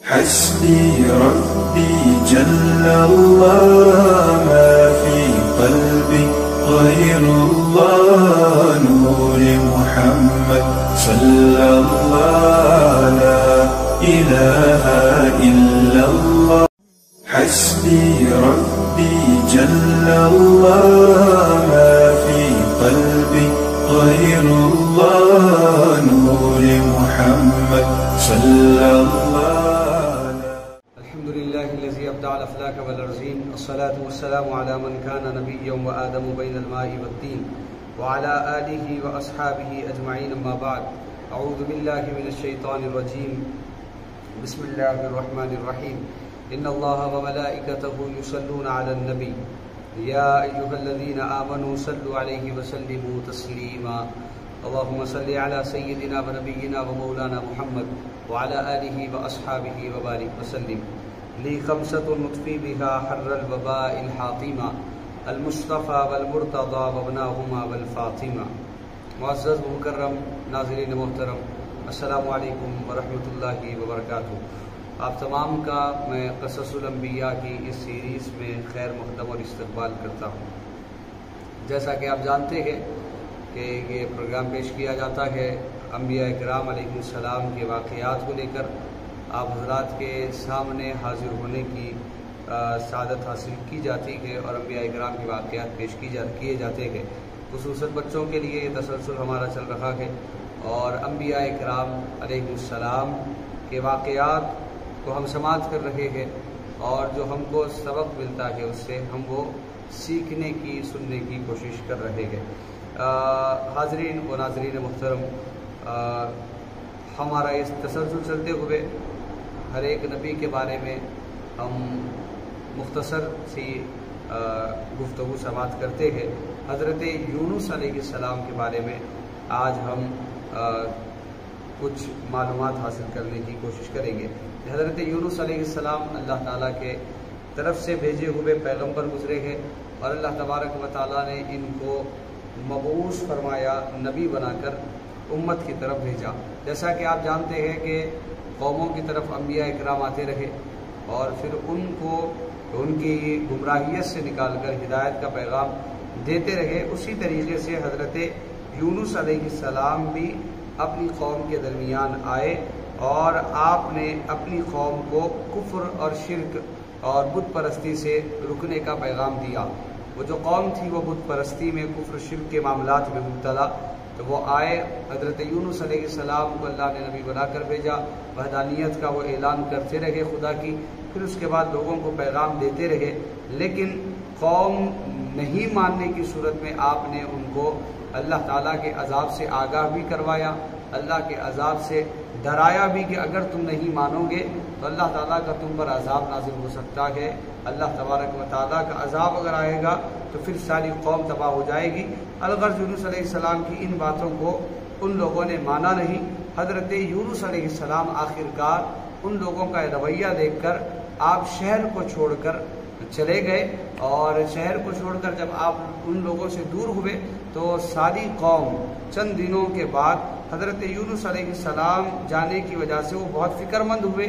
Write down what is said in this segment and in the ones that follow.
हस्बी रब्बी जल्लल्लाह मा फी क़ल्बी ग़ैरुल्लाह नूर मुहम्मद सल्लल्लाह ला इलाहा इल्लल्लाह। हस्बी रब्बी जल्लल्लाह मा फी क़ल्बी ग़ैरुल्लाह नूर मुहम्मद सल्लल्लाह। अल्हम्दुलिल्लाहिल्लज़ी अब्दअल अफ़लाक वल अर्ज़ीन अस्सलातु वस्सलामु अला मन काना नबिय्यन व आदमु बैनल माइ वद्दीन व अला आलिहि व अस्हाबिहि अजमईन अम्मा बाद। अऊज़ु बिल्लाहि मिनश शैतानिर रजीम। बिस्मिल्लाहिर रहमानिर रहीम। इन्नल्लाहा व मलाइकतहु युसल्लूना अलन नबी या अय्युहल्लज़ीना आमनू सल्लु अलैहि व सल्लिमू तस्लीमा। अल्लाहुम्मा सल्लि अला सय्यिदिना व नबिय्यिना व मौलाना मुहम्मद व अला आलिहि व अस्हाबिहि व बारिक व सल्लिम। ली खमसतुन नुत्फ़ी बिहा हर्रल वबाइल हातिमा अल मुस्तफ़ा वल मुर्तज़ा व अबनाहुमा वल फ़ातिमा। मुअज़्ज़ज़ मुकर्रम नाज़रीन मोहतरम, अस्सलामु अलैकुम व रहमतुल्लाहि व बरकातुहू। आप तमाम का मैं क़ससुल अंबिया की इस सीरीज़ में खैर मक़दम और इस्तक़बाल करता हूँ। जैसा कि आप जानते हैं कि ये प्रोग्राम पेश किया जाता है अंबिया इकराम अलैहिस्सलाम के वाक़यात को लेकर, आप हज़रात के सामने हाज़िर होने की सादत हासिल की जाती है और अंबिया इकराम के वाक़यात पेश किए जाते हैं। खुसूसन बच्चों के लिए ये तसलसल हमारा चल रहा है और अंबिया इकराम अलैहिस्सलाम के वाक़यात को हम समाअत कर रहे हैं और जो हमको सबक मिलता है उससे हम वो सीखने की, सुनने की कोशिश कर रहे हैं। हाज़रीन व नाज़रीन मुहतरम, हमारा इस तसलसल चलते हुए हर एक नबी के बारे में हम मुख्तसर सी गुफ्तगू समाअत करते हैं। हज़रत यूनुस अलैहिस्सलाम के बारे में आज हम कुछ मालूमात हासिल करने की कोशिश करेंगे। हज़रत यूनुस अलैहिस्सलाम अल्लाह ताला के तरफ से भेजे हुए पैगम्बर गुजरे हैं और अल्लाह तबारक व तआला ने इनको मबऊस फरमाया, नबी बनाकर उम्मत की तरफ भेजा। जैसा कि आप जानते हैं कि कौमों की तरफ अंबिया इकराम आते रहे और फिर उनको उनकी गुमराहियत से निकालकर हिदायत का पैगाम देते रहे। उसी तरीके से हज़रत यूनुस अलैहिस्सलाम भी अपनी कौम के दरमियान आए और आपने अपनी कौम को कुफ्र और शिर्क और बुत परस्ती से रुकने का पैगाम दिया। वो जो कौम थी वो बुत परस्ती में, कुफ्र शिर्क के मामलात में मुब्तला, तो वो आए। हज़रत यूनुस अलैहिस्सलाम को अल्लाह ने नबी बनाकर भेजा, वहदानियत का वो ऐलान करते रहे खुदा की, फिर उसके बाद लोगों को पैगाम देते रहे। लेकिन कौम नहीं मानने की सूरत में आपने उनको अल्लाह ताला के अजाब से आगाह भी करवाया, अल्लाह के अजाब से डराया भी कि अगर तुम नहीं मानोगे तो अल्लाह ताला का तुम पर अजाब नाजिल हो सकता है। अल्लाह तबारक व तआला का अजाब अगर आएगा तो फिर सारी कौम तबाह हो जाएगी। अलगर्ज़ यूनुस अलैहिस्सलाम की इन बातों को उन लोगों ने माना नहीं। हज़रत यूनुस अलैहिस्सलाम आखिरकार उन लोगों का रवैया देखकर आप शहर को छोड़कर चले गए और शहर को छोड़कर जब आप उन लोगों से दूर हुए तो सारी कौम चंद दिनों के बाद हज़रत यूनुस अलैहिस्सलाम जाने की वजह से वो बहुत फ़िक्रमंद हुए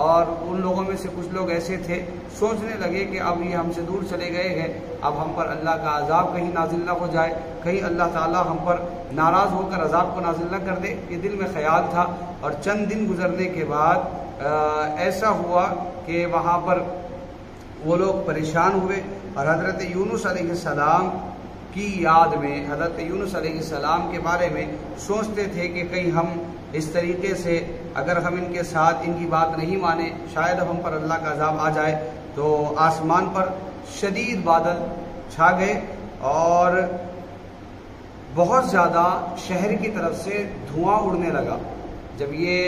और उन लोगों में से कुछ लोग ऐसे थे, सोचने लगे कि अब ये हमसे दूर चले गए हैं, अब हम पर अल्लाह का अजाब कहीं नाजिल ना हो जाए, कहीं अल्लाह ताला हम पर नाराज़ होकर अजाब को नाजिल ना कर दे। ये दिल में ख्याल था और चंद दिन गुजरने के बाद ऐसा हुआ कि वहाँ पर वो लोग परेशान हुए और हज़रत यूनुस अलैहिस्सलाम की याद में, हज़रत यूनुस अलैहिस्सलाम के बारे में सोचते थे कि कहीं हम इस तरीके से अगर हम इनके साथ इनकी बात नहीं माने, शायद हम पर अल्लाह का अजाब आ जाए। तो आसमान पर शदीद बादल छा गए और बहुत ज़्यादा शहर की तरफ से धुआं उड़ने लगा। जब ये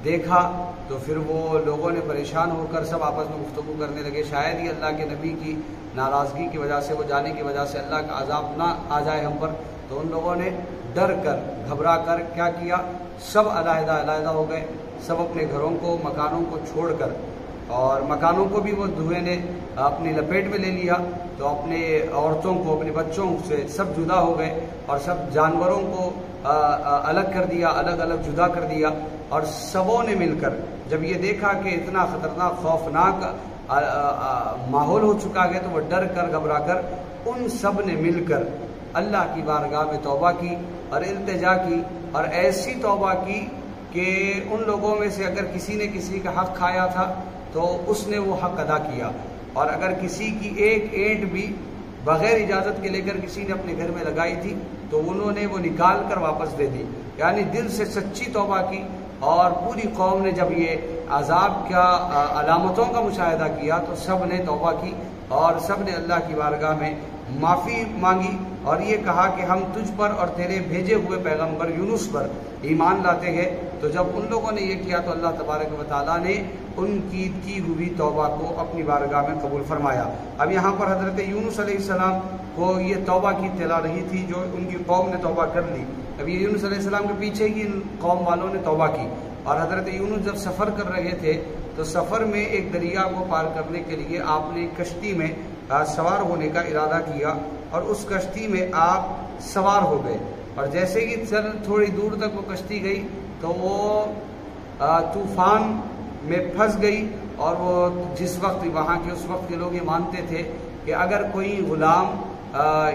देखा तो फिर वो लोगों ने परेशान होकर सब आपस में गुफ्तगू करने लगे, शायद ही अल्लाह के नबी की नाराज़गी की वजह से, वो जाने की वजह से अल्लाह का अजाब ना आ जाए हम पर। तो उन लोगों ने डर कर, घबरा कर क्या किया, सब अलहदा हो गए, सब अपने घरों को, मकानों को छोड़कर, और मकानों को भी वो धुएं ने अपनी लपेट में ले लिया। तो अपने औरतों को, अपने बच्चों से सब जुदा हो गए और सब जानवरों को अलग कर दिया, अलग अलग जुदा कर दिया और सबों ने मिलकर जब ये देखा कि इतना ख़तरनाक खौफनाक माहौल हो चुका है तो वह डर कर घबरा कर उन सब ने मिलकर अल्लाह की बारगाह में तौबा की और इल्तिजा की, और ऐसी तौबा की कि उन लोगों में से अगर किसी ने किसी का हक़ खाया था तो उसने वो हक़ अदा किया, और अगर किसी की एक ईंट भी बग़ैर इजाज़त के लेकर किसी ने अपने घर में लगाई थी तो उन्होंने वो निकाल कर वापस दे दी। यानी दिल से सच्ची तौबा की। और पूरी कौम ने जब ये अजाब का अलामतों का मुशाहिदा किया तो सब ने तौबा की और सब ने अल्लाह की बारगाह में माफ़ी मांगी और ये कहा कि हम तुझ पर और तेरे भेजे हुए पैगंबर यूनुस पर ईमान लाते हैं। तो जब उन लोगों ने ये किया तो अल्लाह तबारक व तआला ने उनकी की हुई तौबा को अपनी बारगाह में कबूल फरमाया। अब यहाँ पर हज़रत यूनुस अलैहिस्सलाम को ये तौबा की इत्तला रही थी जो उनकी कौम ने तौबा कर ली। अब ये यूनुस अलैहिस्सलाम के पीछे ही इन कौम वालों ने तौबा की, और हज़रत यूनुस जब सफ़र कर रहे थे तो सफ़र में एक दरिया को पार करने के लिए आपने कश्ती में सवार होने का इरादा किया और उस कश्ती में आप सवार हो गए, और जैसे ही चल थोड़ी दूर तक वो कश्ती गई तो वो तूफ़ान में फंस गई। और वो जिस वक्त वहाँ के उस वक्त के लोग ये मानते थे कि अगर कोई गुलाम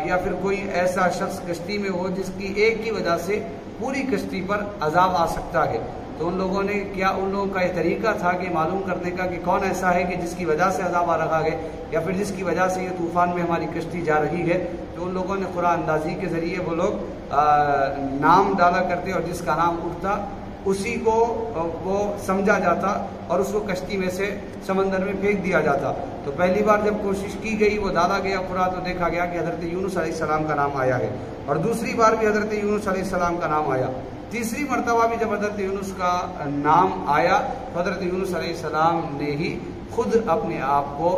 या फिर कोई ऐसा शख्स कश्ती में हो जिसकी एक की वजह से पूरी कश्ती पर अजाब आ सकता है, तो उन लोगों ने क्या, उन लोगों का ये तरीका था कि मालूम करने का कि कौन ऐसा है कि जिसकी वजह से अजाब आ रहा है या फिर जिसकी वजह से ये तूफ़ान में हमारी कश्ती जा रही है। तो उन लोगों ने कुरान अंदाजी के ज़रिए वो लोग नाम डाला करते और जिसका नाम उठता उसी को वो समझा जाता और उसको कश्ती में से समंदर में फेंक दिया जाता। तो पहली बार जब कोशिश की गई, वो डाला गया पूरा, तो देखा गया कि हज़रत यूनुस अलैहिस्सलाम का नाम आया है, और दूसरी बार भी हज़रत यूनुस अलैहिस्सलाम का नाम आया। तीसरी मरतबा भी जब हज़रत यूनुस का नाम आया तो हज़रत यूनुस अलैहिस्सलाम ने ही खुद अपने आप को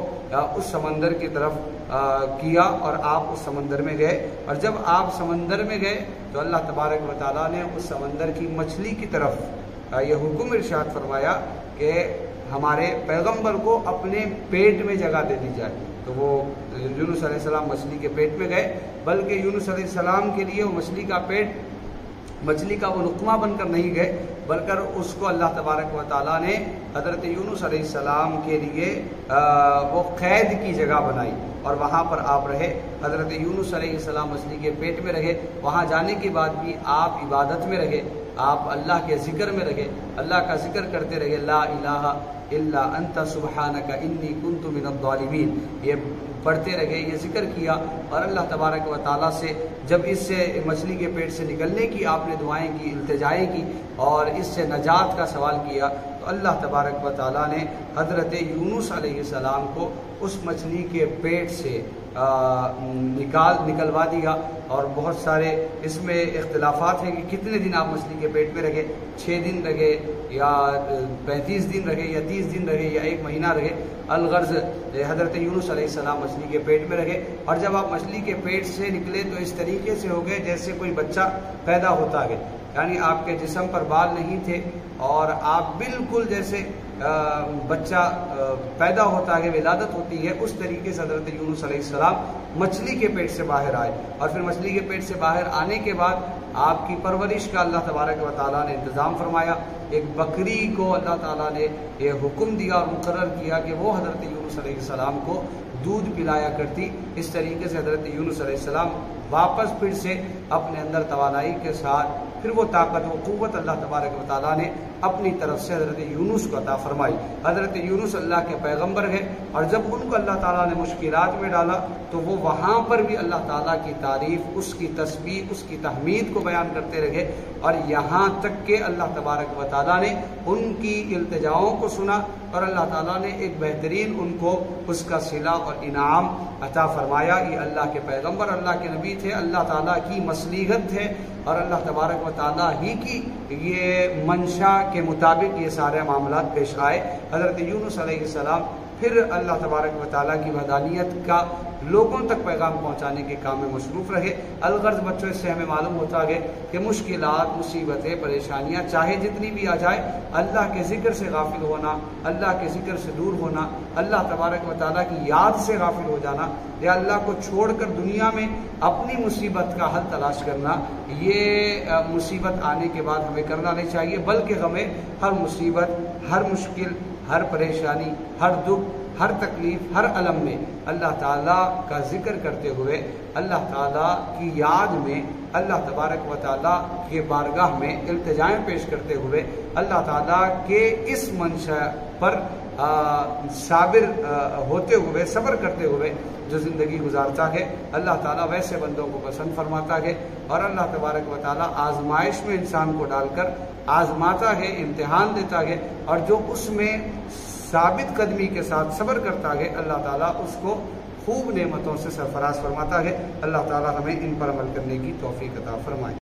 उस समंदर की तरफ किया और आप उस समंदर में गए। और जब आप समंदर में गए तो अल्लाह तबारक व तआला ने उस समंदर की मछली की तरफ ये हुक्म इरशाद फरमाया कि हमारे पैगंबर को अपने पेट में जगह दे दी जाए। तो वो यूनुस अलैहिस्सलाम मछली के पेट में गए, बल्कि यूनुस अलैहिस्सलाम के लिए वो मछली का वो लुक़मा बनकर नहीं गए, बल्कि उसको अल्लाह तबारक व तआला ने हज़रत यूनुस अलैहिस्सलाम के लिए वो क़ैद की जगह बनाई और वहाँ पर आप रहे। हज़रत यूनुस अलैहिस्सलाम मछली के पेट में रहे, वहाँ जाने के बाद भी आप इबादत में रहे, आप अल्लाह के ज़िक्र में रहे, अल्लाह का ज़िक्र करते रहे, ला इलाहा इल्ला अंता सुब्हानका इन्नी कुन्तु मिनज़्ज़ालिमीन, ये पढ़ते रहे, ये जिक्र किया। और अल्लाह तबारक व तआला से जब इससे मछली के पेट से निकलने की आपने दुआएं की, इल्तिजाएं की और इससे नजात का सवाल किया, तो अल्लाह तबारक व तआला ने हज़रत यूनुस अलैहिस्सलाम को उस मछली के पेट से निकलवा दिया। और बहुत सारे इसमें इख्तिलाफात हैं कि कितने दिन आप मछली के पेट में रहे, 6 दिन रहे या 35 दिन रहे या 30 दिन रहे या 1 महीना रहे। अलगर्ज़ हज़रत यूनुस अलैहिस्सलाम मछली के पेट में रहे, और जब आप मछली के पेट से निकले तो इस तरीके से हो गए जैसे कोई बच्चा पैदा होता है, यानी आपके जिस्म पर बाल नहीं थे और आप बिल्कुल जैसे बच्चा पैदा होता है, विलादत होती है, उस तरीके से हज़रत यूनुस अलैहिस्सलाम मछली के पेट से बाहर आए। और फिर मछली के पेट से बाहर आने के बाद आपकी परवरिश का अल्लाह तबारक व तआला ने इंतज़ाम फरमाया। एक बकरी को अल्लाह ताला ने ये हुक्म दिया और मुकर्रर किया कि वो हज़रत यूनुस अलैहिस्सलाम को दूध पिलाया करती। इस तरीके से हज़रत यूनुस अलैहिस्सलाम वापस फिर से अपने अंदर तवानाई के साथ फिर वो ताकत व क़ुव्वत अल्लाह तबारक व तआला ने अपनी तरफ से हज़रत यूनुस को अता फरमाई। हज़रत यूनुस अल्लाह के पैगंबर है, और जब उनको अल्लाह ताला ने मुश्किलात में डाला तो वो वहाँ पर भी अल्लाह ताला की तारीफ़, उसकी तस्बीह, उसकी तहमीद को बयान करते रहे। और यहाँ तक कि अल्लाह तबारक व तआला ने उनकी इल्तिजाओं को सुना और अल्लाह ताला ने एक बेहतरीन उनको उसका सिला और इनाम अता फरमाया। ये अल्लाह के पैगंबर, अल्लाह के नबी थे, अल्लाह ताला की मसलीहत थे और अल्लाह तबारक व तआला ही की ये मंशा के मुताबिक ये सारे मामलात पेश आए। हज़रत यूनुस अलैहिस्सलाम फिर अल्लाह तबारक व तआला की वहदानियत का लोगों तक पैगाम पहुँचाने के काम में मसरूफ़ रहे। अलगर्ज़ बच्चों, इससे हमें मालूम होता है कि मुश्किलात, मुसीबतें, परेशानियाँ चाहे जितनी भी आ जाए, अल्लाह के ज़िक्र से गाफिल होना, अल्लाह के ज़िक्र से दूर होना, अल्लाह तबारक व तआला की याद से गाफिल हो जाना या अल्लाह को छोड़कर दुनिया में अपनी मुसीबत का हल तलाश करना, ये मुसीबत आने के बाद हमें करना नहीं चाहिए, बल्कि हमें हर मुसीबत हर मुश्किल, हर परेशानी, हर दुख, हर तकलीफ, हर अलम में अल्लाह ताला का जिक्र करते हुए, अल्लाह ताला की याद में, अल्लाह तबारक व ताला के बारगाह में इल्तिजाएं पेश करते हुए अल्लाह ताला के इस मंशा पर साबिर होते हुए, सब्र करते हुए जो ज़िंदगी गुजारता है, अल्लाह ताला वैसे बंदों को पसंद फरमाता है। और अल्लाह तबारक व ताला आजमाइश में इंसान को डालकर आजमाता है, इम्तिहान देता है, और जो उसमें साबित कदमी के साथ सब्र करता है, अल्लाह ताला उसको खूब नेमतों से सरफराज फरमाता है। अल्लाह ताला हमें इन पर अमल करने की तौफीक अता फरमाए।